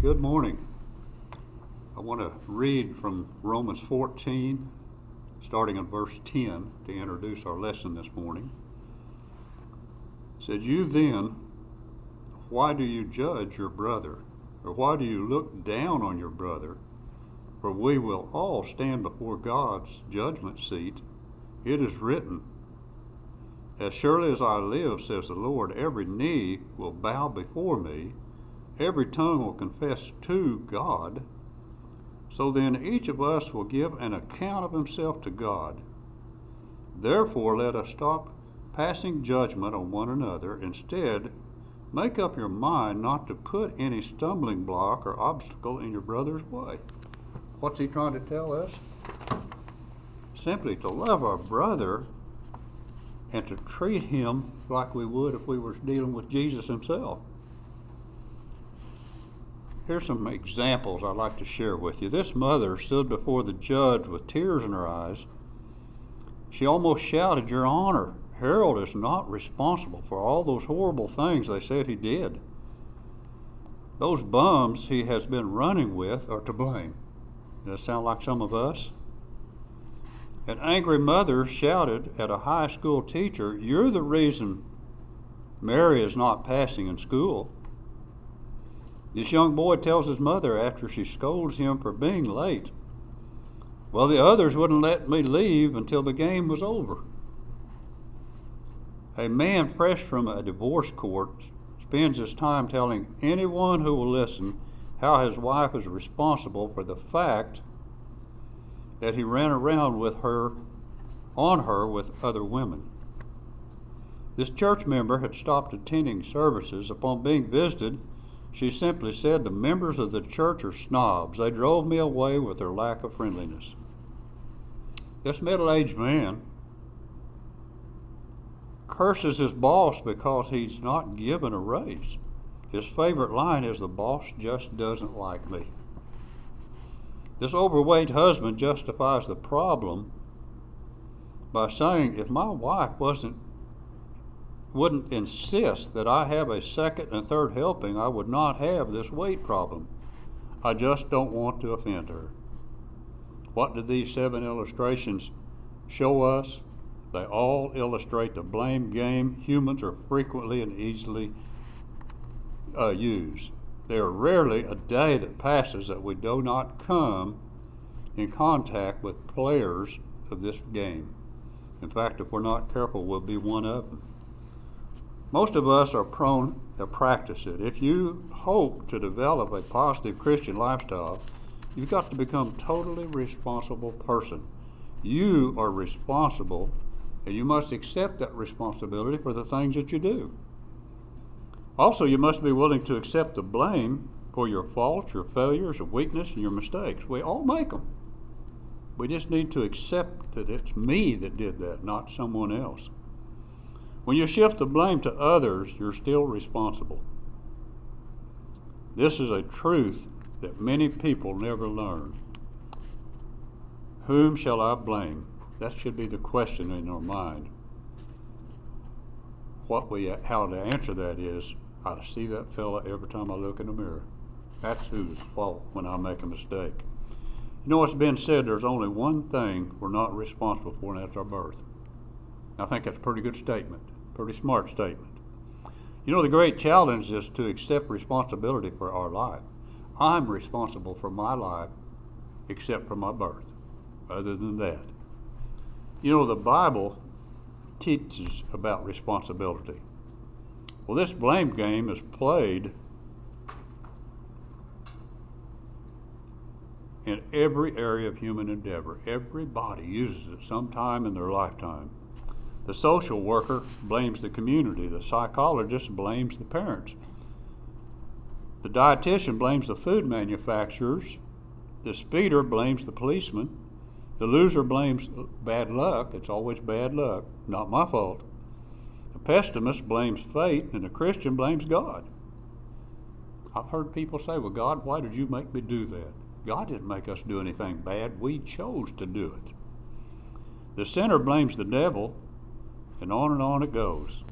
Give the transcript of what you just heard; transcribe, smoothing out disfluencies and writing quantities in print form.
Good morning. I want to read from Romans 14, starting in verse 10, to introduce our lesson this morning. It said, "You then, why do you judge your brother? Or why do you look down on your brother? For we will all stand before God's judgment seat. It is written, as surely as I live, says the Lord, every knee will bow before me, every tongue will confess to God. So then each of us will give an account of himself to God. Therefore let us stop passing judgment on one another. Instead, make up your mind not to put any stumbling block or obstacle in your brother's way." What's he trying to tell us? Simply to love our brother and to treat him like we would if we were dealing with Jesus himself. Here's some examples I'd like to share with you. This mother stood before the judge with tears in her eyes. She almost shouted, "Your Honor, Harold is not responsible for all those horrible things they said he did. Those bums he has been running with are to blame." Does that sound like some of us? An angry mother shouted at a high school teacher, "You're the reason Mary is not passing in school." This young boy tells his mother after she scolds him for being late, "Well, the others wouldn't let me leave until the game was over." A man fresh from a divorce court spends his time telling anyone who will listen how his wife is responsible for the fact that he ran around with her with other women. This church member had stopped attending services. Upon being visited, she simply said, "The members of the church are snobs. They drove me away with their lack of friendliness." This middle-aged man curses his boss because he's not given a raise. His favorite line is, "The boss just doesn't like me." This overweight husband justifies the problem by saying, "If my wife wouldn't insist that I have a second and third helping, I would not have this weight problem. I just don't want to offend her." What do these 7 illustrations show us? They all illustrate the blame game humans are frequently and easily use. There are rarely a day that passes that we do not come in contact with players of this game. In fact, if we're not careful, we'll be one of them. Most of us are prone to practice it. If you hope to develop a positive Christian lifestyle, you've got to become a totally responsible person. You are responsible, and you must accept that responsibility for the things that you do. Also, you must be willing to accept the blame for your faults, your failures, your weakness, and your mistakes. We all make them. We just need to accept that it's me that did that, not someone else. When you shift the blame to others, you're still responsible. This is a truth that many people never learn. Whom shall I blame? That should be the question in our mind. How to answer that is, I see that fella every time I look in the mirror. That's whose fault when I make a mistake. You know, it's been said there's only one thing we're not responsible for, and that's our birth. I think that's a pretty good statement, pretty smart statement. You know, the great challenge is to accept responsibility for our life. I'm responsible for my life except for my birth. Other than that, you know, the Bible teaches about responsibility. Well, this blame game is played in every area of human endeavor. Everybody uses it sometime in their lifetime. The social worker blames the community. The psychologist blames the parents. The dietitian blames the food manufacturers. The speeder blames the policeman. The loser blames bad luck. It's always bad luck. Not my fault. The pessimist blames fate, and the Christian blames God. I've heard people say, "Well, God, why did you make me do that?" God didn't make us do anything bad. We chose to do it. The sinner blames the devil, and on it goes.